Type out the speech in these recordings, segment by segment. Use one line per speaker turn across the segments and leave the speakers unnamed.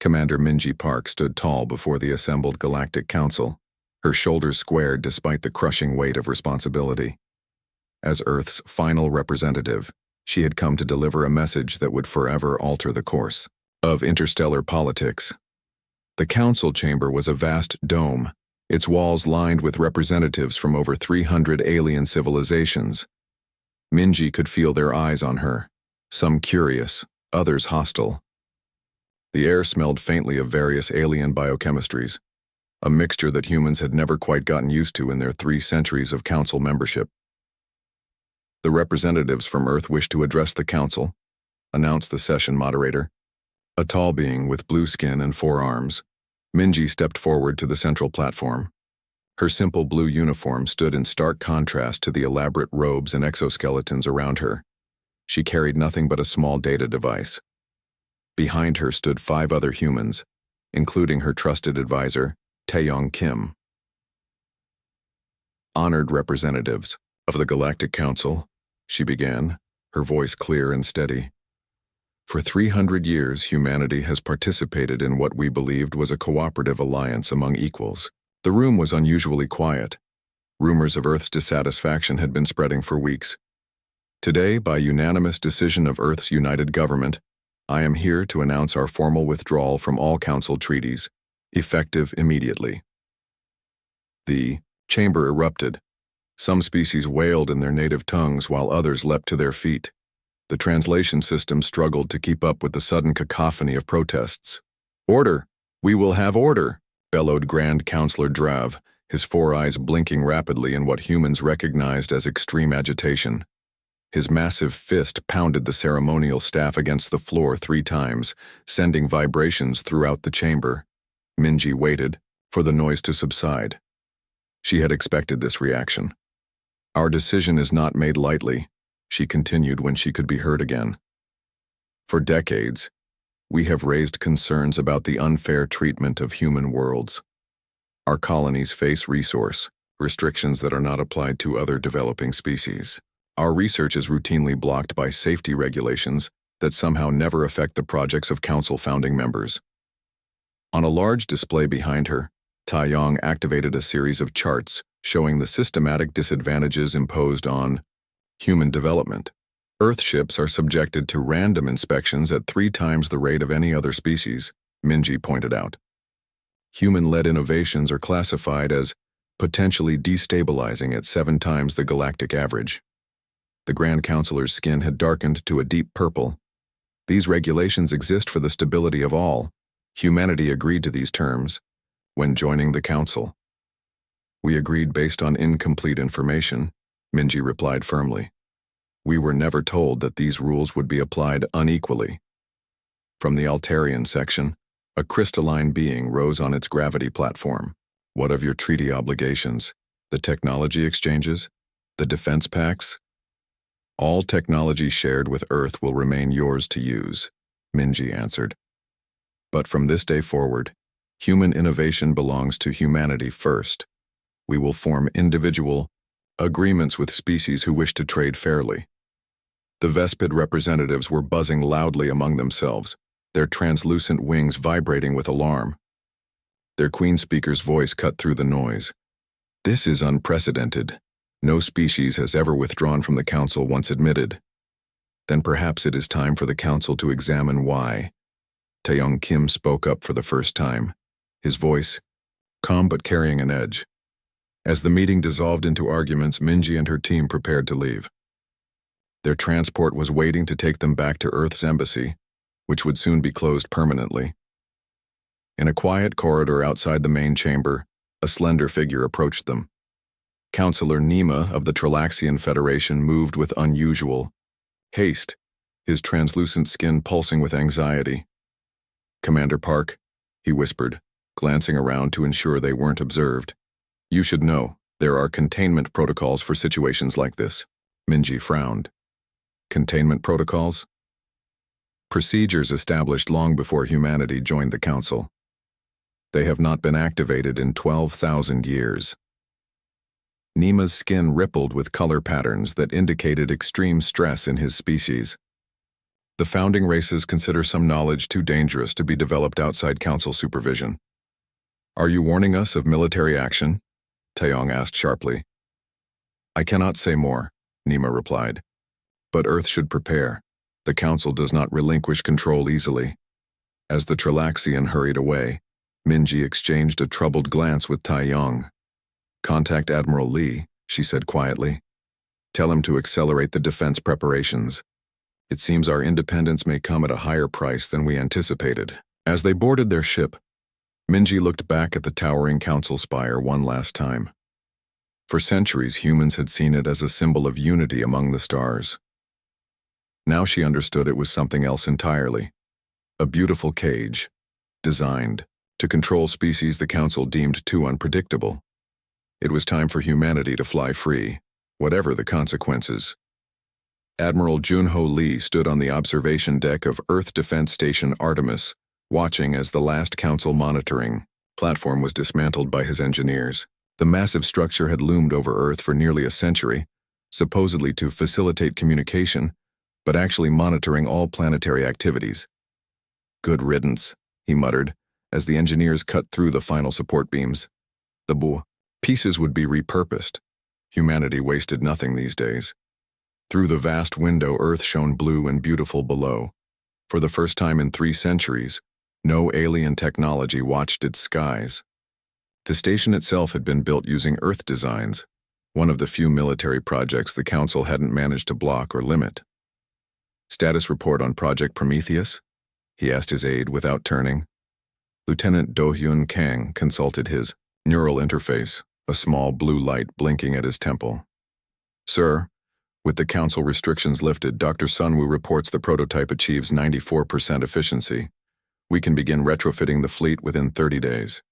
Commander Minji Park stood tall before the assembled Galactic Council, her shoulders squared despite the crushing weight of responsibility. As Earth's final representative, she had come to deliver a message that would forever alter the course of interstellar politics. The council chamber was a vast dome, its walls lined with representatives from over 300 alien civilizations. Minji could feel their eyes on her, some curious, others hostile. The air smelled faintly of various alien biochemistries, a mixture that humans had never quite gotten used to in their 3 centuries of council membership. The representatives from Earth wished to address the council, announced the session moderator. A tall being with blue skin and 4 arms, Minji stepped forward to the central platform. Her simple blue uniform stood in stark contrast to the elaborate robes and exoskeletons around her. She carried nothing but a small data device. Behind her stood 5 other humans, including her trusted advisor, Taeyong Kim. Honored representatives of the Galactic Council, she began, her voice clear and steady. For 300 years, humanity has participated in what we believed was a cooperative alliance among equals. The room was unusually quiet. Rumors of Earth's dissatisfaction had been spreading for weeks. Today, by unanimous decision of Earth's united government, I am here to announce our formal withdrawal from all Council treaties, effective immediately. The chamber erupted. Some species wailed in their native tongues while others leapt to their feet. The translation system struggled to keep up with the sudden cacophony of protests. "Order! We will have order!" bellowed Grand Counselor Drav, his 4 eyes blinking rapidly in what humans recognized as extreme agitation. His massive fist pounded the ceremonial staff against the floor 3 times, sending vibrations throughout the chamber. Minji waited for the noise to subside. She had expected this reaction. "Our decision is not made lightly," she continued when she could be heard again. "For decades, we have raised concerns about the unfair treatment of human worlds. Our colonies face resource restrictions that are not applied to other developing species. Our research is routinely blocked by safety regulations that somehow never affect the projects of Council founding members." On a large display behind her, Taeyong activated a series of charts showing the systematic disadvantages imposed on human development. Earthships are subjected to random inspections at 3 times the rate of any other species, Minji pointed out. Human-led innovations are classified as potentially destabilizing at 7 times the galactic average. The Grand Counselor's skin had darkened to a deep purple. These regulations exist for the stability of all. Humanity agreed to these terms when joining the Council. "We agreed based on incomplete information," Minji replied firmly. "We were never told that these rules would be applied unequally." From the Altarian section, a crystalline being rose on its gravity platform. "What of your treaty obligations? The technology exchanges? The defense pacts?" "All technology shared with Earth will remain yours to use," Minji answered. "But from this day forward, human innovation belongs to humanity first. We will form individual agreements with species who wish to trade fairly." The Vespid representatives were buzzing loudly among themselves, their translucent wings vibrating with alarm. Their Queen Speaker's voice cut through the noise. "This is unprecedented. No species has ever withdrawn from the Council once admitted. Then perhaps it is time for the Council to examine why." Taeyong Kim spoke up for the first time, his voice calm but carrying an edge. As the meeting dissolved into arguments, Minji and her team prepared to leave. Their transport was waiting to take them back to Earth's embassy, which would soon be closed permanently. In a quiet corridor outside the main chamber, a slender figure approached them. Counselor Nima of the Trilaxian Federation moved with unusual haste, his translucent skin pulsing with anxiety. "Commander Park," he whispered, glancing around to ensure they weren't observed. "You should know, there are containment protocols for situations like this." Minji frowned. "Containment protocols?" "Procedures established long before humanity joined the Council. They have not been activated in 12,000 years." Nima's skin rippled with color patterns that indicated extreme stress in his species. The founding races consider some knowledge too dangerous to be developed outside council supervision. Are you warning us of military action? Taeyong asked sharply. I cannot say more, Nima replied. But Earth should prepare. The council does not relinquish control easily. As the Trilaxian hurried away, Minji exchanged a troubled glance with Taeyong. Contact Admiral Lee, she said quietly. Tell him to accelerate the defense preparations. It seems our independence may come at a higher price than we anticipated. As they boarded their ship, Minji looked back at the towering council spire one last time. For centuries, humans had seen it as a symbol of unity among the stars. Now she understood it was something else entirely. A beautiful cage, designed to control species the council deemed too unpredictable. It was time for humanity to fly free, whatever the consequences. Admiral Junho Lee stood on the observation deck of Earth Defense Station Artemis, watching as the last council monitoring platform was dismantled by his engineers. The massive structure had loomed over Earth for nearly a century, supposedly to facilitate communication, but actually monitoring all planetary activities. Good riddance, he muttered, as the engineers cut through the final support beams. The pieces would be repurposed. Humanity wasted nothing these days. Through the vast window, Earth shone blue and beautiful below. For the first time in 3 centuries, no alien technology watched its skies. The station itself had been built using Earth designs, one of the few military projects the Council hadn't managed to block or limit. Status report on Project Prometheus? He asked his aide without turning. Lieutenant Do-hyun Kang consulted his neural interface, a small blue light blinking at his temple. Sir, with the Council restrictions lifted, Dr. Sunwoo reports the prototype achieves 94% efficiency. We can begin retrofitting the fleet within 30 days.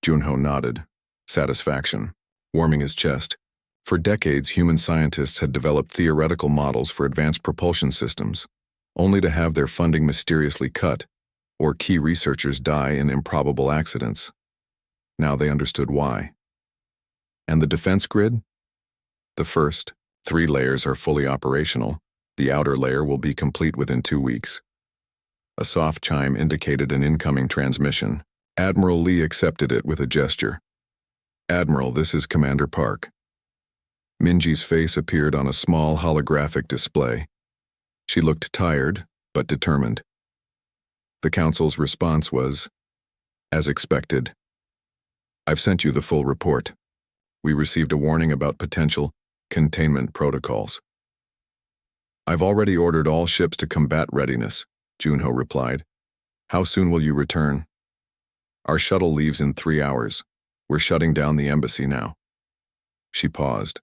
Junho nodded, satisfaction, warming his chest. For decades, human scientists had developed theoretical models for advanced propulsion systems, only to have their funding mysteriously cut, or key researchers die in improbable accidents. Now they understood why. And the defense grid? The first 3 layers are fully operational. The outer layer will be complete within 2 weeks. A soft chime indicated an incoming transmission. Admiral Lee accepted it with a gesture. Admiral, this is Commander Park. Minji's face appeared on a small holographic display. She looked tired, but determined. The Council's response was, as expected. I've sent you the full report. We received a warning about potential containment protocols. I've already ordered all ships to combat readiness, Junho replied. How soon will you return? Our shuttle leaves in 3 hours. We're shutting down the embassy now. She paused.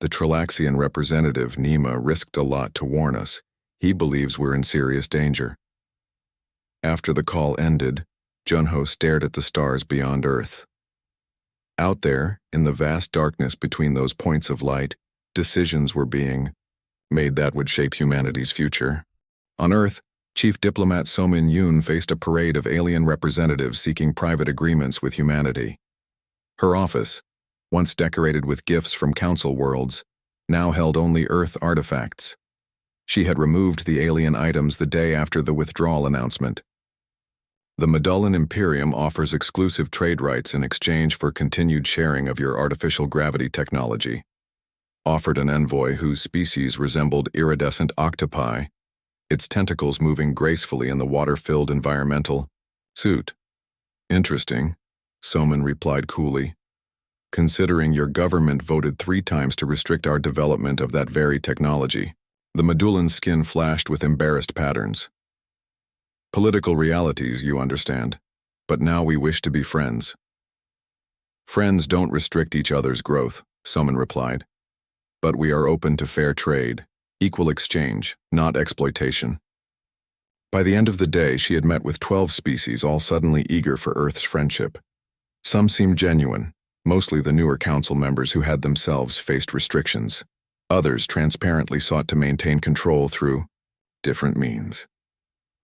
The Trilaxian representative, Nima, risked a lot to warn us. He believes we're in serious danger. After the call ended, Junho stared at the stars beyond Earth. Out there, in the vast darkness between those points of light, decisions were being made that would shape humanity's future. On Earth, Chief Diplomat So Min-yoon faced a parade of alien representatives seeking private agreements with humanity. Her office, once decorated with gifts from Council worlds, now held only Earth artifacts. She had removed the alien items the day after the withdrawal announcement. The Medullan Imperium offers exclusive trade rights in exchange for continued sharing of your artificial gravity technology. Offered an envoy whose species resembled iridescent octopi, its tentacles moving gracefully in the water-filled environmental suit. Interesting, Soman replied coolly. Considering your government voted 3 times to restrict our development of that very technology. The Medullan's skin flashed with embarrassed patterns. Political realities, you understand. But now we wish to be friends. Friends don't restrict each other's growth, Soman replied. But we are open to fair trade. Equal exchange, not exploitation. By the end of the day, she had met with 12 species, all suddenly eager for Earth's friendship. Some seemed genuine, mostly the newer council members who had themselves faced restrictions. Others transparently sought to maintain control through different means.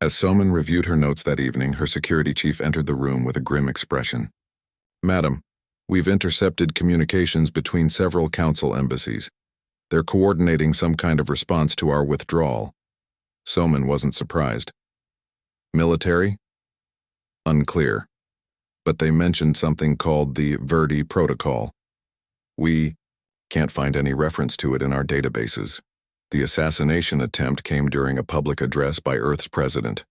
As Soman reviewed her notes that evening, her security chief entered the room with a grim expression. Madam, we've intercepted communications between several council embassies. They're coordinating some kind of response to our withdrawal. Soman wasn't surprised. Military? Unclear. But they mentioned something called the Verdi Protocol. We can't find any reference to it in our databases. The assassination attempt came during a public address by Earth's president.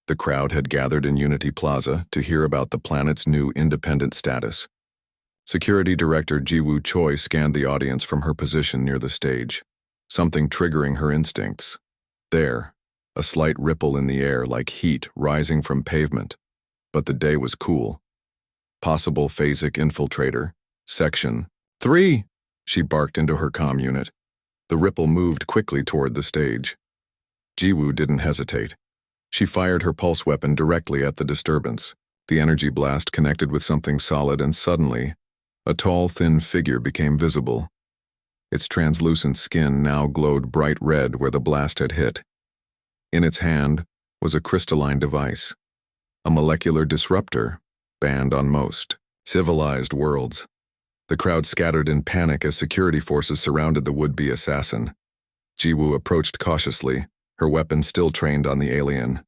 The crowd had gathered in Unity Plaza to hear about the planet's new independent status. Security Director Jiwoo Choi scanned the audience from her position near the stage, something triggering her instincts. There, a slight ripple in the air like heat rising from pavement. But the day was cool. Possible phasic infiltrator, Section 3, she barked into her comm unit. The ripple moved quickly toward the stage. Jiwoo didn't hesitate. She fired her pulse weapon directly at the disturbance. The energy blast connected with something solid, and suddenly, a tall, thin figure became visible. Its translucent skin now glowed bright red where the blast had hit. In its hand was a crystalline device, a molecular disruptor banned on most civilized worlds. The crowd scattered in panic as security forces surrounded the would-be assassin. Jiwoo approached cautiously, her weapon still trained on the alien.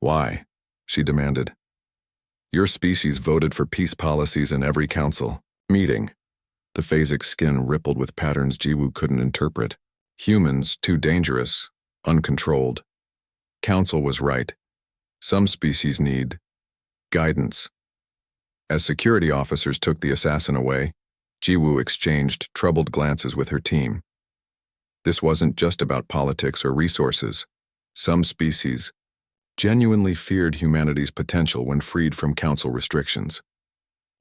"Why?" she demanded. "Your species voted for peace policies in every council meeting." The phasic skin rippled with patterns Jiwoo couldn't interpret. Humans, too dangerous, uncontrolled. Council was right. Some species need guidance. As security officers took the assassin away, Jiwoo exchanged troubled glances with her team. This wasn't just about politics or resources. Some species genuinely feared humanity's potential when freed from council restrictions.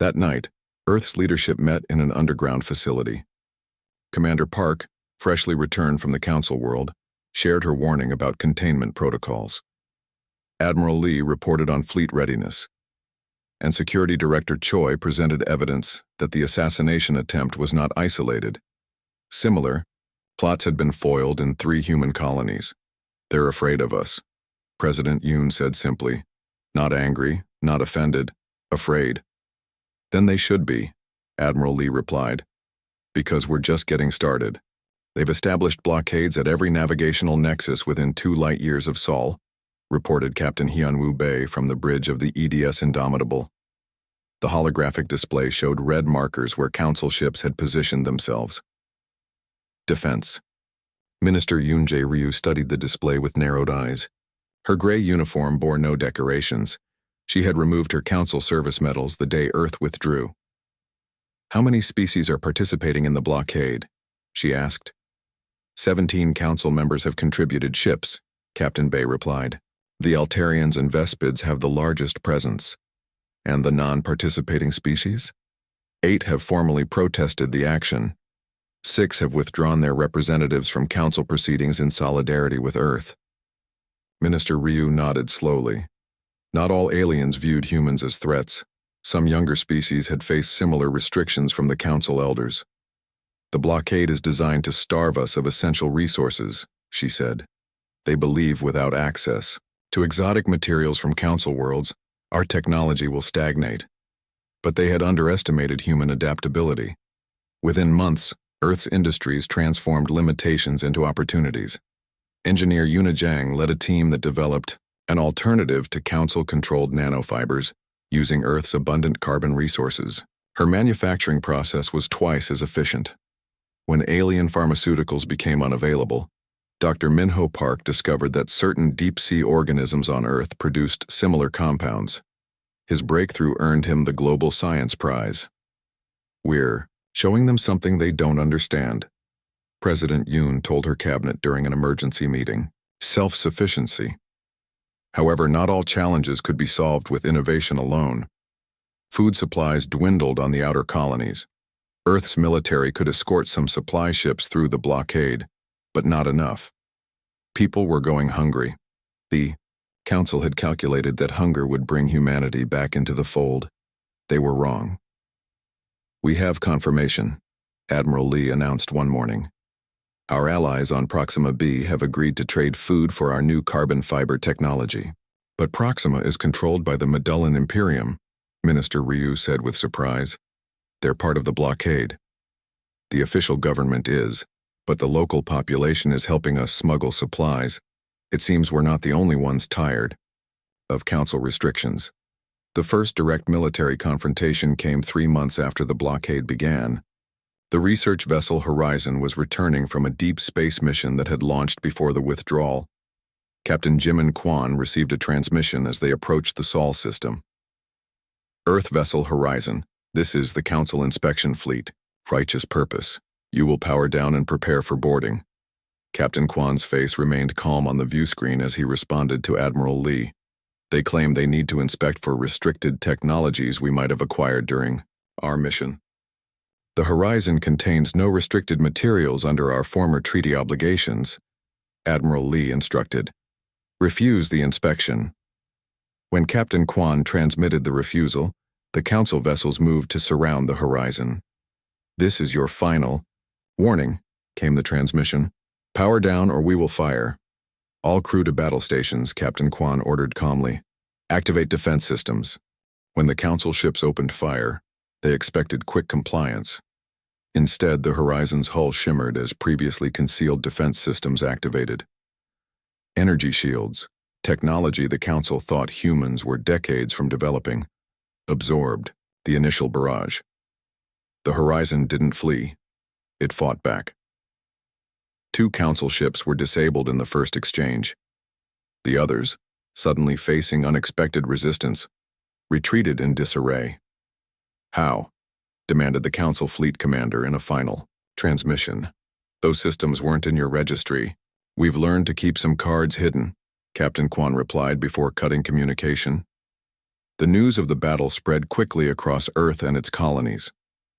That night, Earth's leadership met in an underground facility. Commander Park, freshly returned from the council world, shared her warning about containment protocols. Admiral Lee reported on fleet readiness, and Security Director Choi presented evidence that the assassination attempt was not isolated. Similar plots had been foiled in 3 human colonies. "They're afraid of us," President Yoon said simply. Not angry, not offended, afraid. "Then they should be," Admiral Lee replied, "because we're just getting started. They've established blockades at every navigational nexus within 2 light years of Seoul," reported Captain Hyunwoo Bae from the bridge of the EDS Indomitable. The holographic display showed red markers where council ships had positioned themselves. Defense. Minister Yoon Jae-ryu studied the display with narrowed eyes. Her gray uniform bore no decorations. She had removed her council service medals the day Earth withdrew. "How many species are participating in the blockade?" she asked. 17 council members have contributed ships," Captain Bae replied. "The Altarians and Vespids have the largest presence." "And the non-participating species?" 8 have formally protested the action. 6 have withdrawn their representatives from council proceedings in solidarity with Earth. Minister Ryu nodded slowly. Not all aliens viewed humans as threats. Some younger species had faced similar restrictions from the council elders. "The blockade is designed to starve us of essential resources," she said. "They believe without access to exotic materials from council worlds, our technology will stagnate." But they had underestimated human adaptability. Within months, Earth's industries transformed limitations into opportunities. Engineer Yuna Jang led a team that developed an alternative to council-controlled nanofibers using Earth's abundant carbon resources. Her manufacturing process was twice as efficient. When alien pharmaceuticals became unavailable, Dr. Minho Park discovered that certain deep-sea organisms on Earth produced similar compounds. His breakthrough earned him the Global Science Prize. "We're showing them something they don't understand," President Yoon told her cabinet during an emergency meeting. "Self-sufficiency." However, not all challenges could be solved with innovation alone. Food supplies dwindled on the outer colonies. Earth's military could escort some supply ships through the blockade, but not enough. People were going hungry. The council had calculated that hunger would bring humanity back into the fold. They were wrong. "We have confirmation," Admiral Lee announced one morning. "Our allies on Proxima B have agreed to trade food for our new carbon fiber technology." "But Proxima is controlled by the Medullan Imperium," Minister Ryu said with surprise. "They're part of the blockade." "The official government is, but the local population is helping us smuggle supplies. It seems we're not the only ones tired of council restrictions. The first direct military confrontation came 3 months after the blockade began. The research vessel Horizon was returning from a deep space mission that had launched before the withdrawal. Captain Jimin Kwan received a transmission as they approached the Sol system. Earth vessel Horizon, this is the Council inspection fleet. Righteous purpose. You will power down and prepare for boarding. Captain Kwan's face remained calm on the view screen as he responded to Admiral Lee. They claim they need to inspect for restricted technologies we might have acquired during our mission. The Horizon contains no restricted materials under our former treaty obligations, Admiral Lee instructed. Refuse the inspection. When Captain Kwan transmitted the refusal, the Council vessels moved to surround the Horizon. This is your final warning, came the transmission. Power down or we will fire. All crew to battle stations, Captain Kwan ordered calmly. Activate defense systems. When the Council ships opened fire, they expected quick compliance. Instead, the Horizon's hull shimmered as previously concealed defense systems activated. Energy shields, technology the Council thought humans were decades from developing, absorbed the initial barrage. The Horizon didn't flee. It fought back. 2 Council ships were disabled in the first exchange. The others, suddenly facing unexpected resistance, retreated in disarray. How? Demanded the Council fleet commander in a final transmission. Those systems weren't in your registry. We've learned to keep some cards hidden, Captain Kwan replied before cutting communication. The news of the battle spread quickly across Earth and its colonies.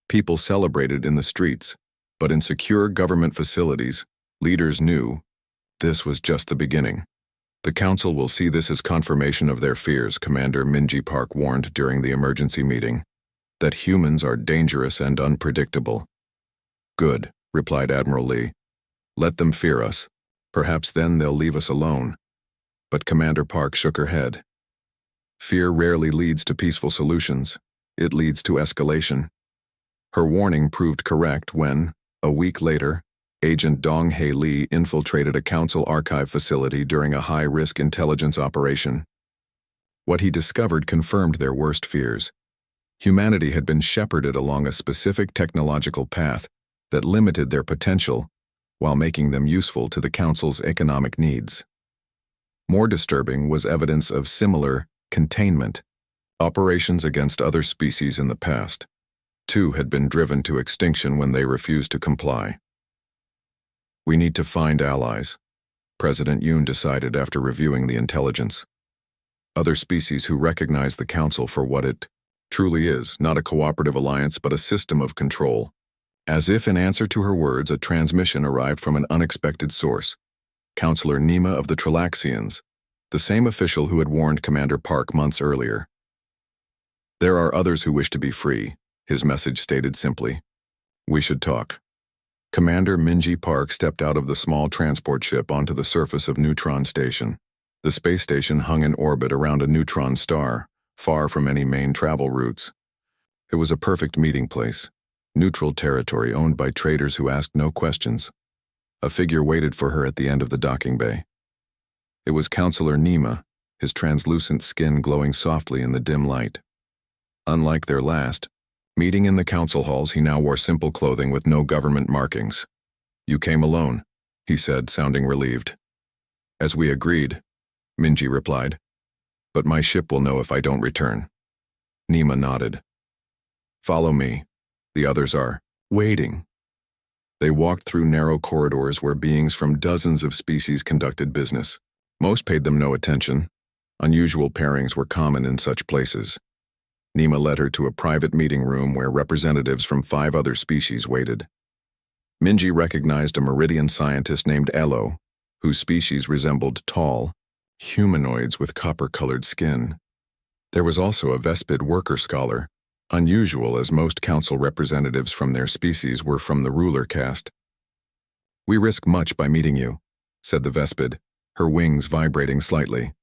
People celebrated in the streets, but in secure government facilities, leaders knew this was just the beginning. The Council will see this as confirmation of their fears, Commander Minji Park warned during the emergency meeting, that humans are dangerous and unpredictable. Good, replied Admiral Lee. Let them fear us. Perhaps then they'll leave us alone. But Commander Park shook her head. Fear rarely leads to peaceful solutions. It leads to escalation. Her warning proved correct when, a week later, Agent Dong-Hae Lee infiltrated a Council archive facility during a high-risk intelligence operation. What he discovered confirmed their worst fears. Humanity had been shepherded along a specific technological path that limited their potential while making them useful to the Council's economic needs. More disturbing was evidence of similar containment operations against other species in the past. 2 had been driven to extinction when they refused to comply. We need to find allies, President Yoon decided after reviewing the intelligence. Other species who recognize the Council for what it truly is, not a cooperative alliance but a system of control. As if in answer to her words, a transmission arrived from an unexpected source. Counselor Nima of the Trilaxians, the same official who had warned Commander Park months earlier. There are others who wish to be free, his message stated simply. We should talk. Commander Minji Park stepped out of the small transport ship onto the surface of Neutron Station. The space station hung in orbit around a neutron star, far from any main travel routes. It was a perfect meeting place, neutral territory owned by traders who asked no questions. A figure waited for her at the end of the docking bay. It was Counselor Nima, his translucent skin glowing softly in the dim light. Unlike their last meeting in the Council halls, he now wore simple clothing with no government markings. You came alone, he said, sounding relieved. As we agreed, Minji replied. But my ship will know if I don't return. Nima nodded. Follow me. The others are waiting. They walked through narrow corridors where beings from dozens of species conducted business. Most paid them no attention. Unusual pairings were common in such places. Nima led her to a private meeting room where representatives from 5 other species waited. Minji recognized a Meridian scientist named Elo, whose species resembled tall humanoids with copper-colored skin. There was also a Vespid worker scholar, unusual as most Council representatives from their species were from the ruler caste. We risk much by meeting you, said the Vespid, her wings vibrating slightly.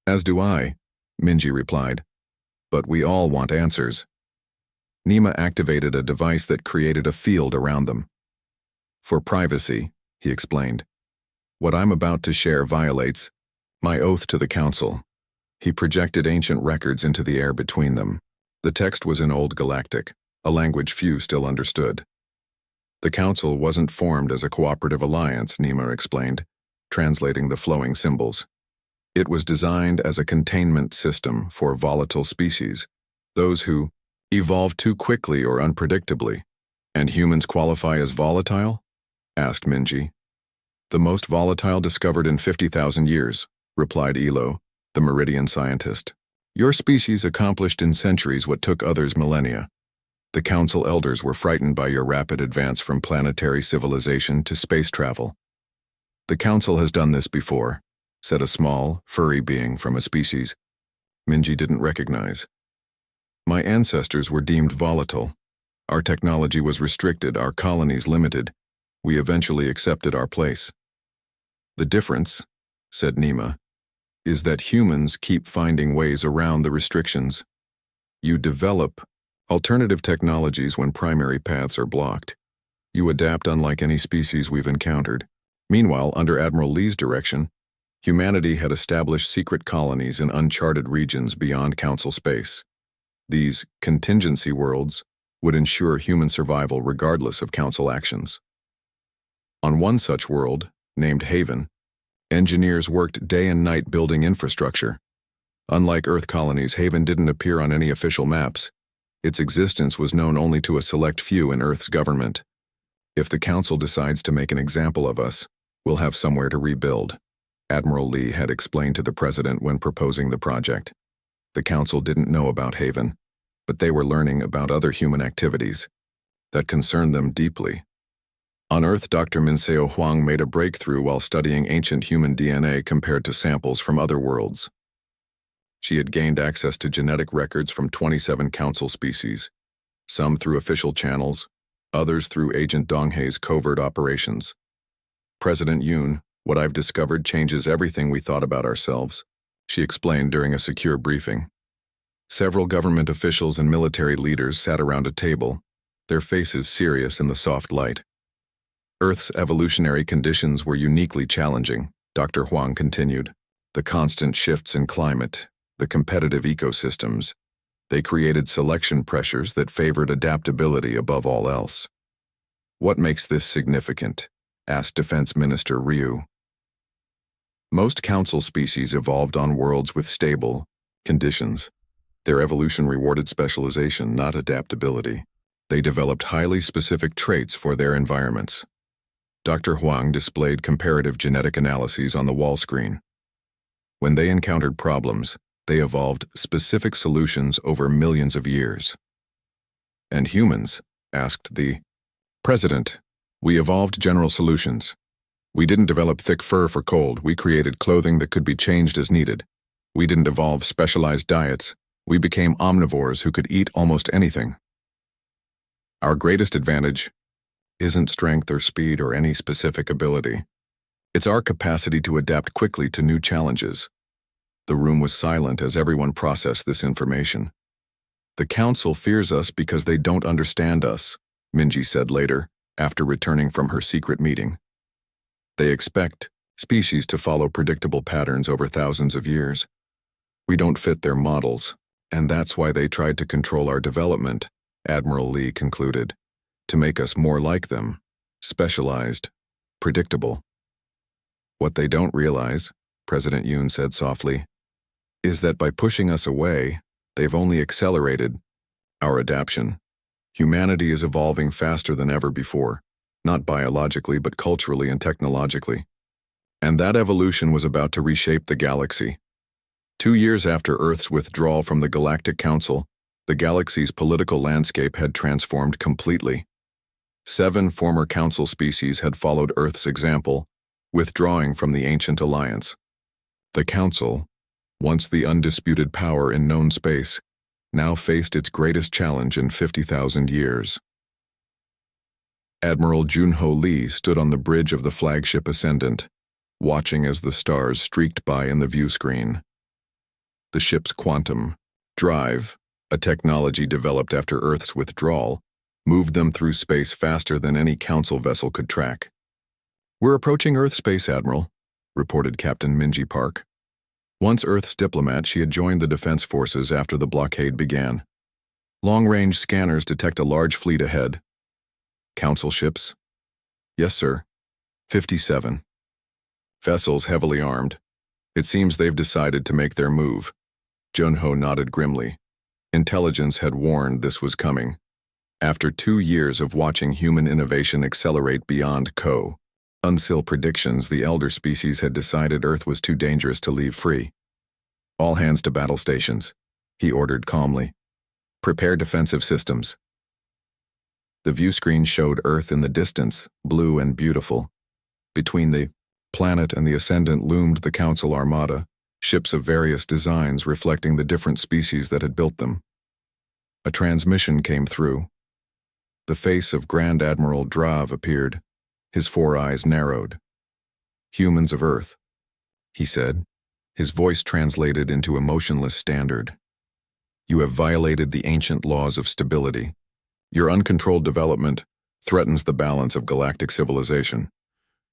As do I, Minji replied. But we all want answers. Nima activated a device that created a field around them. For privacy, he explained. What I'm about to share violates my oath to the Council. He projected ancient records into the air between them. The text was in Old Galactic, a language few still understood. The Council wasn't formed as a cooperative alliance, Nima explained, translating the flowing symbols. It was designed as a containment system for volatile species, those who evolve too quickly or unpredictably. And humans qualify as volatile? Asked Minji. The most volatile discovered in 50,000 years, replied Elo, the Meridian scientist. Your species accomplished in centuries what took others millennia. The Council elders were frightened by your rapid advance from planetary civilization to space travel. The Council has done this before, said a small, furry being from a species Minji didn't recognize. My ancestors were deemed volatile. Our technology was restricted, our colonies limited. We eventually accepted our place. The difference, said Nima, is that humans keep finding ways around the restrictions. You develop alternative technologies when primary paths are blocked. You adapt unlike any species we've encountered. Meanwhile, under Admiral Lee's direction, humanity had established secret colonies in uncharted regions beyond Council space. These contingency worlds would ensure human survival regardless of Council actions. On one such world, named Haven, engineers worked day and night building infrastructure. Unlike Earth colonies, Haven didn't appear on any official maps. Its existence was known only to a select few in Earth's government. If the Council decides to make an example of us, we'll have somewhere to rebuild, Admiral Lee had explained to the President when proposing the project. The Council didn't know about Haven, but they were learning about other human activities that concerned them deeply. On Earth, Dr. Minseo Huang made a breakthrough while studying ancient human DNA compared to samples from other worlds. She had gained access to genetic records from 27 Council species, some through official channels, others through Agent Donghei's covert operations. President Yoon, what I've discovered changes everything we thought about ourselves, she explained during a secure briefing. Several government officials and military leaders sat around a table, their faces serious in the soft light. Earth's evolutionary conditions were uniquely challenging, Dr. Huang continued. The constant shifts in climate, the competitive ecosystems, they created selection pressures that favored adaptability above all else. What makes this significant? Asked Defense Minister Ryu. Most Council species evolved on worlds with stable conditions. Their evolution rewarded specialization, not adaptability. They developed highly specific traits for their environments. Dr. Huang displayed comparative genetic analyses on the wall screen. When they encountered problems, they evolved specific solutions over millions of years. And humans? Asked the President. We evolved general solutions. We didn't develop thick fur for cold. We created clothing that could be changed as needed. We didn't evolve specialized diets. We became omnivores who could eat almost anything. Our greatest advantage isn't strength or speed or any specific ability. It's our capacity to adapt quickly to new challenges. The room was silent as everyone processed this information. The Council fears us because they don't understand us, Minji said later, after returning from her secret meeting. They expect species to follow predictable patterns over thousands of years. We don't fit their models, and that's why they tried to control our development, Admiral Lee concluded, to make us more like them, specialized, predictable. What they don't realize, President Yoon said softly, is that by pushing us away, they've only accelerated our adaptation. Humanity is evolving faster than ever before, not biologically but culturally and technologically. And that evolution was about to reshape the galaxy. 2 years after Earth's withdrawal from the Galactic Council, the galaxy's political landscape had transformed completely. 7 former Council species had followed Earth's example, withdrawing from the ancient alliance. The Council, once the undisputed power in known space, now faced its greatest challenge in 50,000 years. Admiral Junho Lee stood on the bridge of the flagship Ascendant, watching as the stars streaked by in the view screen. The ship's quantum drive, a technology developed after Earth's withdrawal, moved them through space faster than any Council vessel could track. "We're approaching Earth, Space Admiral," reported Captain Minji Park. Once Earth's diplomat, she had joined the Defense Forces after the blockade began. Long-range scanners detect a large fleet ahead. "Council ships?" "Yes, sir. 57. Vessels heavily armed. It seems they've decided to make their move." Junho nodded grimly. Intelligence had warned this was coming. After 2 years of watching human innovation accelerate beyond Unsil predictions, the elder species had decided Earth was too dangerous to leave free. "All hands to battle stations," he ordered calmly. "Prepare defensive systems." The view screen showed Earth in the distance, blue and beautiful. Between the planet and the Ascendant loomed the Council Armada, ships of various designs reflecting the different species that had built them. A transmission came through. The face of Grand Admiral Drav appeared. His 4 eyes narrowed. "Humans of Earth," he said, his voice translated into emotionless standard. "You have violated the ancient laws of stability. Your uncontrolled development threatens the balance of galactic civilization.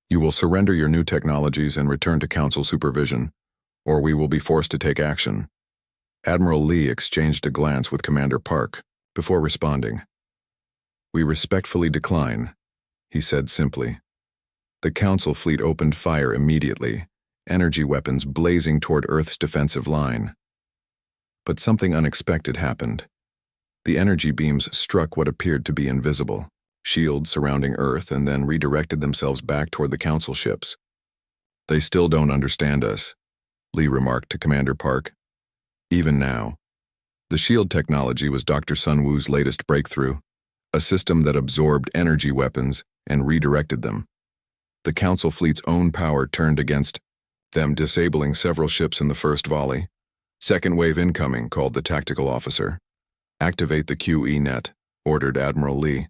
You will surrender your new technologies and return to Council supervision, or we will be forced to take action." Admiral Lee exchanged a glance with Commander Park before responding. "We respectfully decline," he said simply. The Council fleet opened fire immediately, energy weapons blazing toward Earth's defensive line. But something unexpected happened. The energy beams struck what appeared to be invisible shields surrounding Earth and then redirected themselves back toward the Council ships. "They still don't understand us," Lee remarked to Commander Park. "Even now." The shield technology was Dr. Sun Wu's latest breakthrough, a system that absorbed energy weapons and redirected them. The Council fleet's own power turned against them, disabling several ships in the first volley. "Second wave incoming," called the tactical officer. "Activate the QE net," ordered Admiral Lee.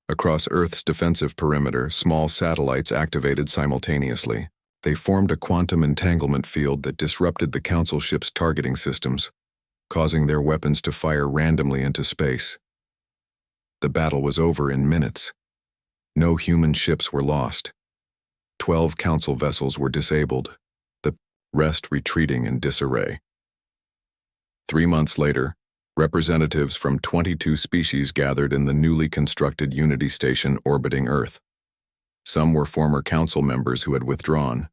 Across Earth's defensive perimeter, small satellites activated simultaneously. They formed a quantum entanglement field that disrupted the Council ships' targeting systems, causing their weapons to fire randomly into space. The battle was over in minutes. No human ships were lost. 12 Council vessels were disabled, the rest retreating in disarray. 3 months later, representatives from 22 species gathered in the newly constructed Unity Station orbiting Earth. Some were former Council members who had withdrawn.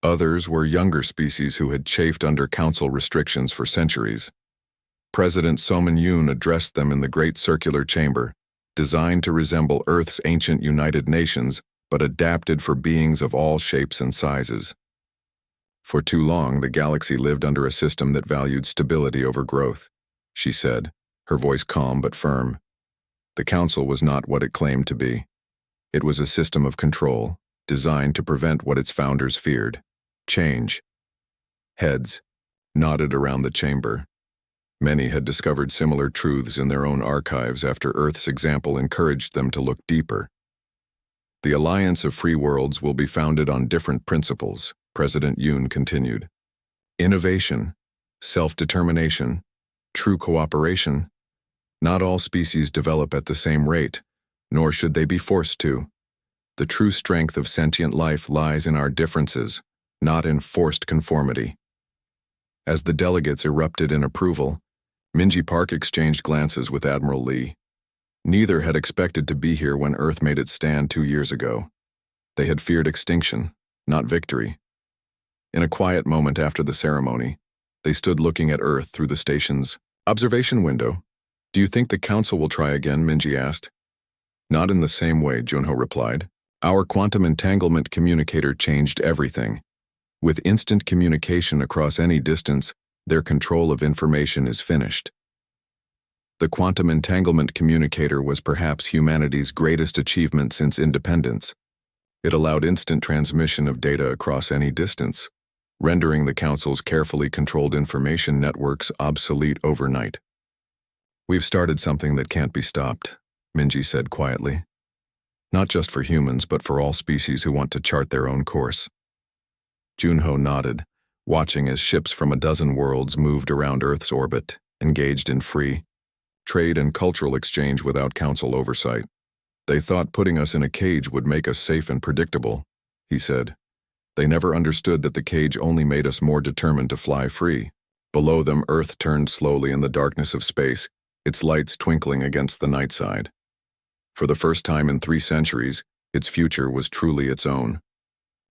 Others were younger species who had chafed under Council restrictions for centuries. President Soman Yoon addressed them in the Great Circular Chamber, designed to resemble Earth's ancient United Nations, but adapted for beings of all shapes and sizes. "For too long, the galaxy lived under a system that valued stability over growth," she said, her voice calm but firm. "The Council was not what it claimed to be. It was a system of control, designed to prevent what its founders feared: change." Heads nodded around the chamber. Many had discovered similar truths in their own archives after Earth's example encouraged them to look deeper. "The Alliance of Free Worlds will be founded on different principles," President Yoon continued. "Innovation, self-determination, true cooperation. Not all species develop at the same rate, nor should they be forced to. The true strength of sentient life lies in our differences, not in forced conformity." As the delegates erupted in approval, Minji Park exchanged glances with Admiral Lee. Neither had expected to be here when Earth made its stand 2 years ago. They had feared extinction, not victory. In a quiet moment after the ceremony, they stood looking at Earth through the station's observation window. "Do you think the Council will try again?" Minji asked. "Not in the same way," Junho replied. "Our quantum entanglement communicator changed everything. With instant communication across any distance, their control of information is finished." The quantum entanglement communicator was perhaps humanity's greatest achievement since independence. It allowed instant transmission of data across any distance, rendering the Council's carefully controlled information networks obsolete overnight. "We've started something that can't be stopped," Minji said quietly. "Not just for humans, but for all species who want to chart their own course." Junho nodded, watching as ships from a dozen worlds moved around Earth's orbit, engaged in free trade and cultural exchange without Council oversight. They thought putting us in a cage would make us safe and predictable, he said. They never understood that the cage only made us more determined to fly free. Below them, Earth turned slowly in the darkness of space, its lights twinkling against the night side. For the first time in 3 centuries, its future was truly its own.